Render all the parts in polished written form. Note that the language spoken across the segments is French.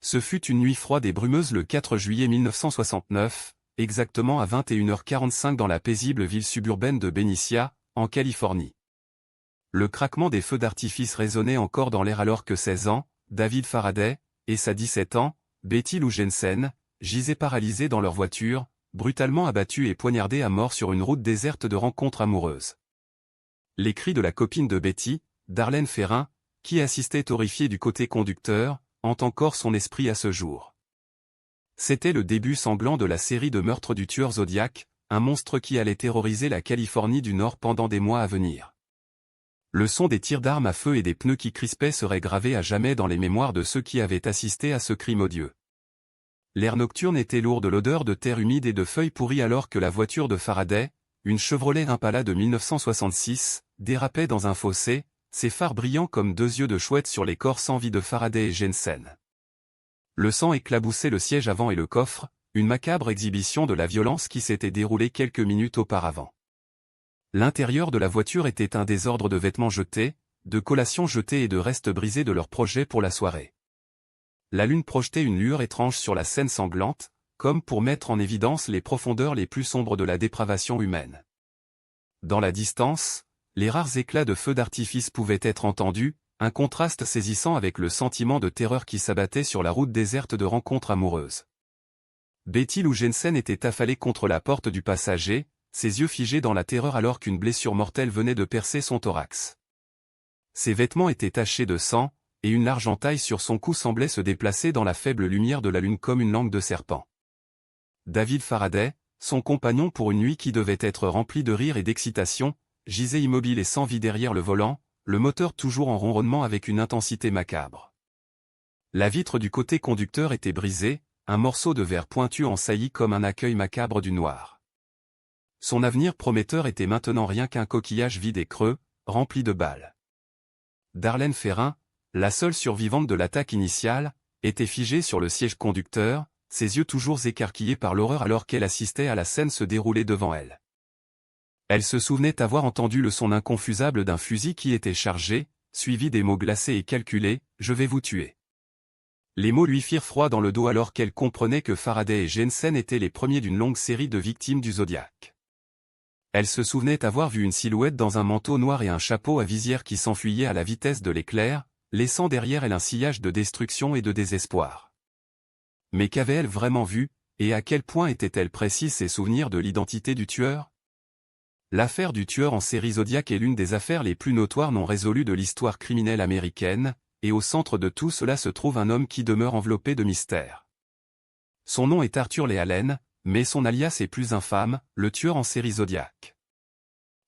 Ce fut une nuit froide et brumeuse le 4 juillet 1969, exactement à 21h45 dans la paisible ville suburbaine de Benicia, en Californie. Le craquement des feux d'artifice résonnait encore dans l'air alors que 16 ans, David Faraday, et sa 17 ans, Betty Lou Jensen, gisaient paralysés dans leur voiture, brutalement abattus et poignardés à mort sur une route déserte de rencontres amoureuses. Les cris de la copine de Betty, Darlene Ferrin, qui assistait horrifiée du côté conducteur, hantent encore son esprit à ce jour. C'était le début sanglant de la série de meurtres du tueur Zodiac, un monstre qui allait terroriser la Californie du Nord pendant des mois à venir. Le son des tirs d'armes à feu et des pneus qui crispaient serait gravé à jamais dans les mémoires de ceux qui avaient assisté à ce crime odieux. L'air nocturne était lourd de l'odeur de terre humide et de feuilles pourries alors que la voiture de Faraday, une Chevrolet Impala de 1966, dérapait dans un fossé, ses phares brillants comme deux yeux de chouette sur les corps sans vie de Faraday et Jensen. Le sang éclaboussait le siège avant et le coffre, une macabre exhibition de la violence qui s'était déroulée quelques minutes auparavant. L'intérieur de la voiture était un désordre de vêtements jetés, de collations jetées et de restes brisés de leurs projets pour la soirée. La lune projetait une lueur étrange sur la scène sanglante, comme pour mettre en évidence les profondeurs les plus sombres de la dépravation humaine. Dans la distance, les rares éclats de feux d'artifice pouvaient être entendus, un contraste saisissant avec le sentiment de terreur qui s'abattait sur la route déserte de rencontres amoureuses. Betty Lou Jensen était affalée contre la porte du passager, ses yeux figés dans la terreur alors qu'une blessure mortelle venait de percer son thorax. Ses vêtements étaient tachés de sang, et une large entaille sur son cou semblait se déplacer dans la faible lumière de la lune comme une langue de serpent. David Faraday, son compagnon pour une nuit qui devait être remplie de rire et d'excitation, gisait immobile et sans vie derrière le volant, le moteur toujours en ronronnement avec une intensité macabre. La vitre du côté conducteur était brisée, un morceau de verre pointu en saillie comme un accueil macabre du noir. Son avenir prometteur était maintenant rien qu'un coquillage vide et creux, rempli de balles. Darlene Ferrin, la seule survivante de l'attaque initiale, était figée sur le siège conducteur, ses yeux toujours écarquillés par l'horreur alors qu'elle assistait à la scène se dérouler devant elle. Elle se souvenait avoir entendu le son inconfusable d'un fusil qui était chargé, suivi des mots glacés et calculés, « Je vais vous tuer ». Les mots lui firent froid dans le dos alors qu'elle comprenait que Faraday et Jensen étaient les premiers d'une longue série de victimes du Zodiac. Elle se souvenait avoir vu une silhouette dans un manteau noir et un chapeau à visière qui s'enfuyait à la vitesse de l'éclair, laissant derrière elle un sillage de destruction et de désespoir. Mais qu'avait-elle vraiment vu, et à quel point était-elle précise ses souvenirs de l'identité du tueur? L'affaire du tueur en série Zodiac est l'une des affaires les plus notoires non résolues de l'histoire criminelle américaine, et au centre de tout cela se trouve un homme qui demeure enveloppé de mystère. Son nom est Arthur Lee Allen, mais son alias est plus infâme, le tueur en série Zodiac.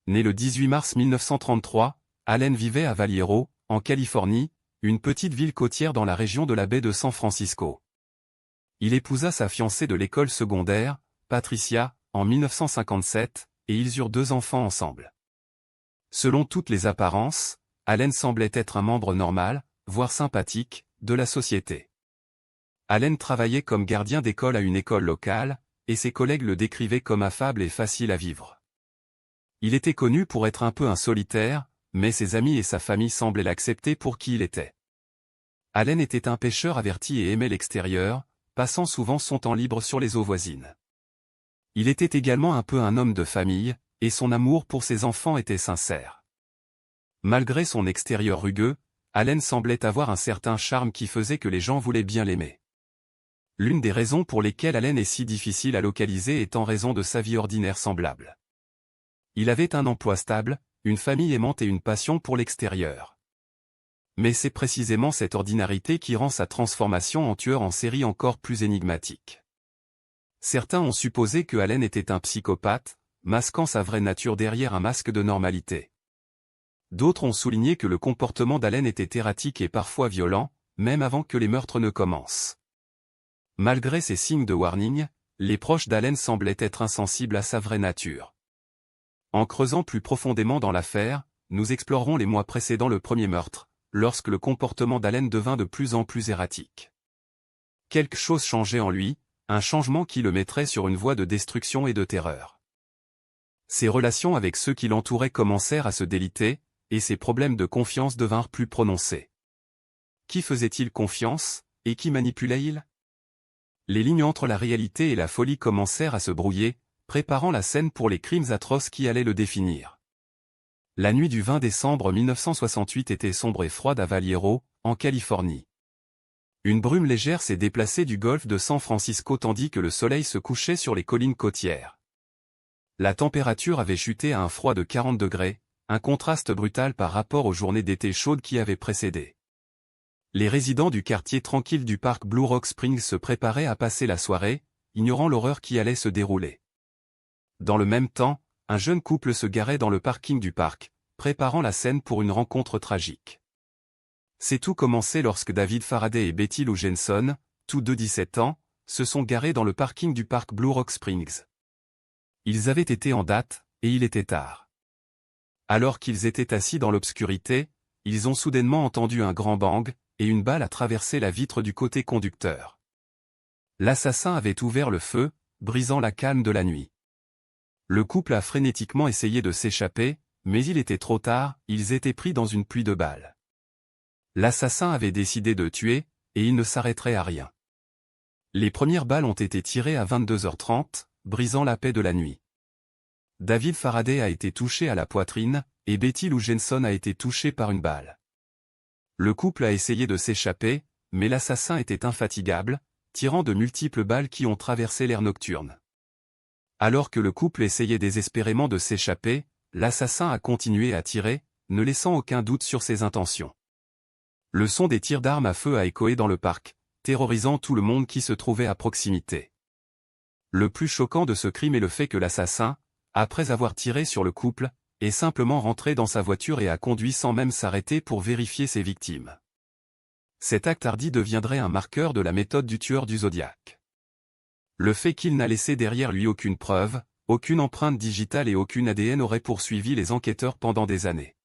Né le 18 mars 1933, Allen vivait à Vallejo, en Californie, une petite ville côtière dans la région de la baie de San Francisco. Il épousa sa fiancée de l'école secondaire, Patricia, en 1957, et ils eurent 2 enfants ensemble. Selon toutes les apparences, Allen semblait être un membre normal, voire sympathique, de la société. Allen travaillait comme gardien d'école à une école locale, et ses collègues le décrivaient comme affable et facile à vivre. Il était connu pour être un peu un solitaire, mais ses amis et sa famille semblaient l'accepter pour qui il était. Allen était un pêcheur averti et aimait l'extérieur, passant souvent son temps libre sur les eaux voisines. Il était également un peu un homme de famille, et son amour pour ses enfants était sincère. Malgré son extérieur rugueux, Allen semblait avoir un certain charme qui faisait que les gens voulaient bien l'aimer. L'une des raisons pour lesquelles Allen est si difficile à localiser est en raison de sa vie ordinaire semblable. Il avait un emploi stable, une famille aimante et une passion pour l'extérieur. Mais c'est précisément cette ordinarité qui rend sa transformation en tueur en série encore plus énigmatique. Certains ont supposé que Allen était un psychopathe, masquant sa vraie nature derrière un masque de normalité. D'autres ont souligné que le comportement d'Allen était erratique et parfois violent, même avant que les meurtres ne commencent. Malgré ces signes de warning, les proches d'Allen semblaient être insensibles à sa vraie nature. En creusant plus profondément dans l'affaire, nous explorerons les mois précédant le premier meurtre, lorsque le comportement d'Allen devint de plus en plus erratique. Quelque chose changeait en lui, un changement qui le mettrait sur une voie de destruction et de terreur. Ses relations avec ceux qui l'entouraient commencèrent à se déliter, et ses problèmes de confiance devinrent plus prononcés. Qui faisait-il confiance? Et qui manipulait-il? Les lignes entre la réalité et la folie commencèrent à se brouiller, préparant la scène pour les crimes atroces qui allaient le définir. La nuit du 20 décembre 1968 était sombre et froide à Vallejo, en Californie. Une brume légère s'est déplacée du golfe de San Francisco tandis que le soleil se couchait sur les collines côtières. La température avait chuté à un froid de 40 degrés, un contraste brutal par rapport aux journées d'été chaudes qui avaient précédé. Les résidents du quartier tranquille du parc Blue Rock Springs se préparaient à passer la soirée, ignorant l'horreur qui allait se dérouler. Dans le même temps, un jeune couple se garait dans le parking du parc, préparant la scène pour une rencontre tragique. C'est tout commencé lorsque David Faraday et Betty Lou Jensen, tous deux 17 ans, se sont garés dans le parking du parc Blue Rock Springs. Ils avaient été en date, et il était tard. Alors qu'ils étaient assis dans l'obscurité, ils ont soudainement entendu un grand bang, et une balle a traversé la vitre du côté conducteur. L'assassin avait ouvert le feu, brisant la calme de la nuit. Le couple a frénétiquement essayé de s'échapper, mais il était trop tard, ils étaient pris dans une pluie de balles. L'assassin avait décidé de tuer, et il ne s'arrêterait à rien. Les premières balles ont été tirées à 22h30, brisant la paix de la nuit. David Faraday a été touché à la poitrine, et Betty Lou Jensen a été touchée par une balle. Le couple a essayé de s'échapper, mais l'assassin était infatigable, tirant de multiples balles qui ont traversé l'air nocturne. Alors que le couple essayait désespérément de s'échapper, l'assassin a continué à tirer, ne laissant aucun doute sur ses intentions. Le son des tirs d'armes à feu a échoé dans le parc, terrorisant tout le monde qui se trouvait à proximité. Le plus choquant de ce crime est le fait que l'assassin, après avoir tiré sur le couple, est simplement rentré dans sa voiture et a conduit sans même s'arrêter pour vérifier ses victimes. Cet acte hardi deviendrait un marqueur de la méthode du tueur du Zodiaque. Le fait qu'il n'a laissé derrière lui aucune preuve, aucune empreinte digitale et aucune ADN aurait poursuivi les enquêteurs pendant des années.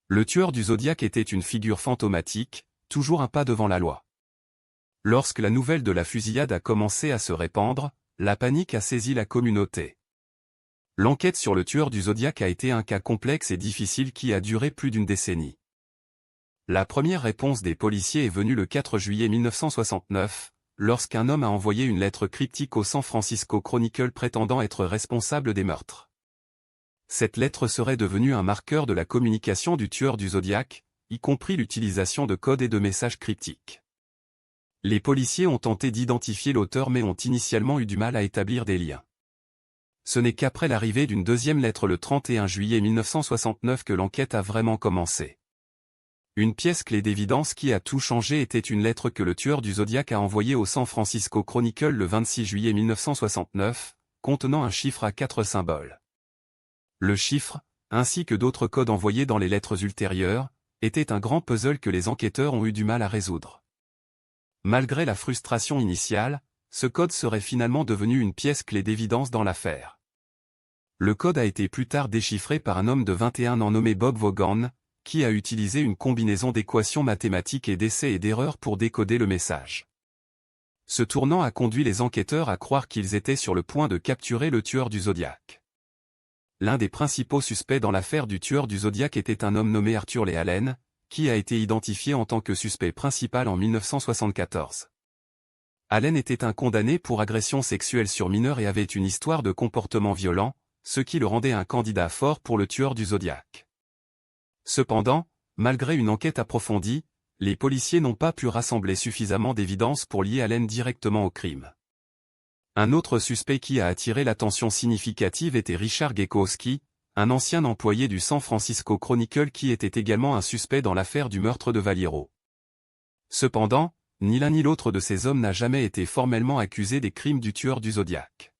Le tueur du Zodiaque était une figure fantomatique, toujours un pas devant la loi. Lorsque la nouvelle de la fusillade a commencé à se répandre, la panique a saisi la communauté. L'enquête sur le tueur du Zodiaque a été un cas complexe et difficile qui a duré plus d'une décennie. La première réponse des policiers est venue le 4 juillet 1969, lorsqu'un homme a envoyé une lettre cryptique au San Francisco Chronicle prétendant être responsable des meurtres. Cette lettre serait devenue un marqueur de la communication du tueur du Zodiaque, y compris l'utilisation de codes et de messages cryptiques. Les policiers ont tenté d'identifier l'auteur mais ont initialement eu du mal à établir des liens. Ce n'est qu'après l'arrivée d'une deuxième lettre le 31 juillet 1969 que l'enquête a vraiment commencé. Une pièce clé d'évidence qui a tout changé était une lettre que le tueur du Zodiaque a envoyée au San Francisco Chronicle le 26 juillet 1969, contenant un chiffre à 4 symboles. Le chiffre, ainsi que d'autres codes envoyés dans les lettres ultérieures, était un grand puzzle que les enquêteurs ont eu du mal à résoudre. Malgré la frustration initiale, ce code serait finalement devenu une pièce clé d'évidence dans l'affaire. Le code a été plus tard déchiffré par un homme de 21 ans nommé Bob Vaughan, qui a utilisé une combinaison d'équations mathématiques et d'essais et d'erreurs pour décoder le message. Ce tournant a conduit les enquêteurs à croire qu'ils étaient sur le point de capturer le tueur du Zodiaque. L'un des principaux suspects dans l'affaire du tueur du Zodiaque était un homme nommé Arthur Lee Allen, qui a été identifié en tant que suspect principal en 1974. Allen était un condamné pour agression sexuelle sur mineur et avait une histoire de comportement violent, ce qui le rendait un candidat fort pour le tueur du Zodiaque. Cependant, malgré une enquête approfondie, les policiers n'ont pas pu rassembler suffisamment d'évidence pour lier Allen directement au crime. Un autre suspect qui a attiré l'attention significative était Richard Gekowski, un ancien employé du San Francisco Chronicle qui était également un suspect dans l'affaire du meurtre de Vallejo. Cependant, ni l'un ni l'autre de ces hommes n'a jamais été formellement accusé des crimes du tueur du Zodiaque.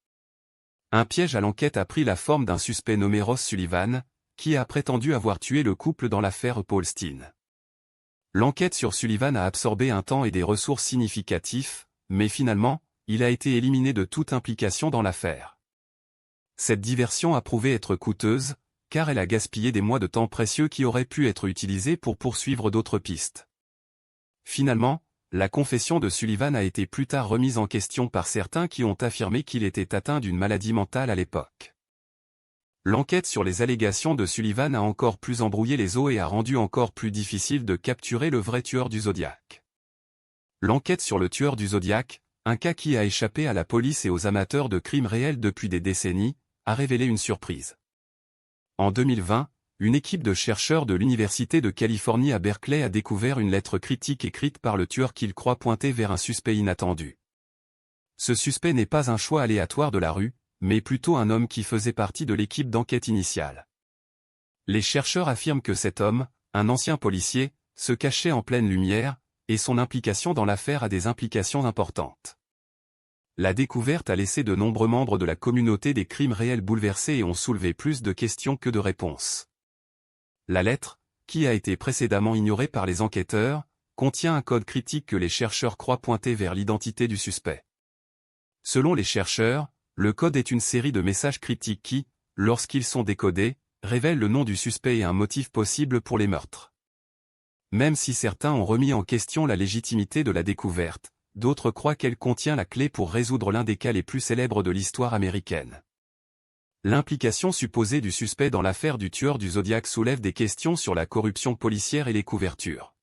Un piège à l'enquête a pris la forme d'un suspect nommé Ross Sullivan, qui a prétendu avoir tué le couple dans l'affaire Paul Steen. L'enquête sur Sullivan a absorbé un temps et des ressources significatifs, mais finalement, il a été éliminé de toute implication dans l'affaire. Cette diversion a prouvé être coûteuse, car elle a gaspillé des mois de temps précieux qui auraient pu être utilisés pour poursuivre d'autres pistes. Finalement, la confession de Sullivan a été plus tard remise en question par certains qui ont affirmé qu'il était atteint d'une maladie mentale à l'époque. L'enquête sur les allégations de Sullivan a encore plus embrouillé les eaux et a rendu encore plus difficile de capturer le vrai tueur du Zodiaque. L'enquête sur le tueur du Zodiac, un cas qui a échappé à la police et aux amateurs de crimes réels depuis des décennies, a révélé une surprise. En 2020, une équipe de chercheurs de l'Université de Californie à Berkeley a découvert une lettre critique écrite par le tueur qu'ils croient pointer vers un suspect inattendu. Ce suspect n'est pas un choix aléatoire de la rue, mais plutôt un homme qui faisait partie de l'équipe d'enquête initiale. Les chercheurs affirment que cet homme, un ancien policier, se cachait en pleine lumière, et son implication dans l'affaire a des implications importantes. La découverte a laissé de nombreux membres de la communauté des crimes réels bouleversés et ont soulevé plus de questions que de réponses. La lettre, qui a été précédemment ignorée par les enquêteurs, contient un code critique que les chercheurs croient pointer vers l'identité du suspect. Selon les chercheurs, le code est une série de messages critiques qui, lorsqu'ils sont décodés, révèlent le nom du suspect et un motif possible pour les meurtres. Même si certains ont remis en question la légitimité de la découverte, d'autres croient qu'elle contient la clé pour résoudre l'un des cas les plus célèbres de l'histoire américaine. L'implication supposée du suspect dans l'affaire du tueur du Zodiac soulève des questions sur la corruption policière et les couvertures.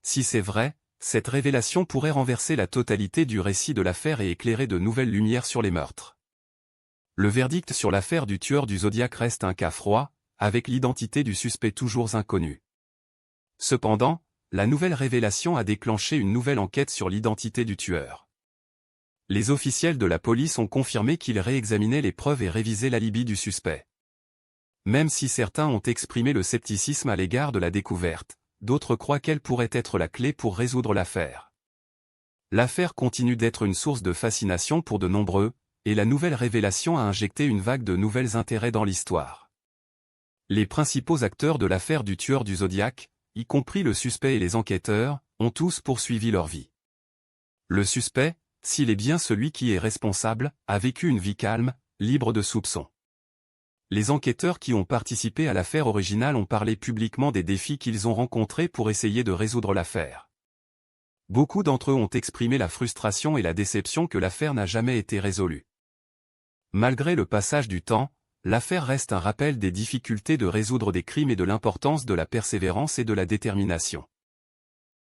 Si c'est vrai, cette révélation pourrait renverser la totalité du récit de l'affaire et éclairer de nouvelles lumières sur les meurtres. Le verdict sur l'affaire du tueur du Zodiac reste un cas froid, avec l'identité du suspect toujours inconnue. Cependant, la nouvelle révélation a déclenché une nouvelle enquête sur l'identité du tueur. Les officiels de la police ont confirmé qu'ils réexaminaient les preuves et révisaient l'alibi du suspect. Même si certains ont exprimé le scepticisme à l'égard de la découverte, d'autres croient qu'elle pourrait être la clé pour résoudre l'affaire. L'affaire continue d'être une source de fascination pour de nombreux, et la nouvelle révélation a injecté une vague de nouveaux intérêts dans l'histoire. Les principaux acteurs de l'affaire du tueur du Zodiac, y compris le suspect et les enquêteurs, ont tous poursuivi leur vie. Le suspect, s'il est bien celui qui est responsable, a vécu une vie calme, libre de soupçons. Les enquêteurs qui ont participé à l'affaire originale ont parlé publiquement des défis qu'ils ont rencontrés pour essayer de résoudre l'affaire. Beaucoup d'entre eux ont exprimé la frustration et la déception que l'affaire n'a jamais été résolue. Malgré le passage du temps, l'affaire reste un rappel des difficultés de résoudre des crimes et de l'importance de la persévérance et de la détermination.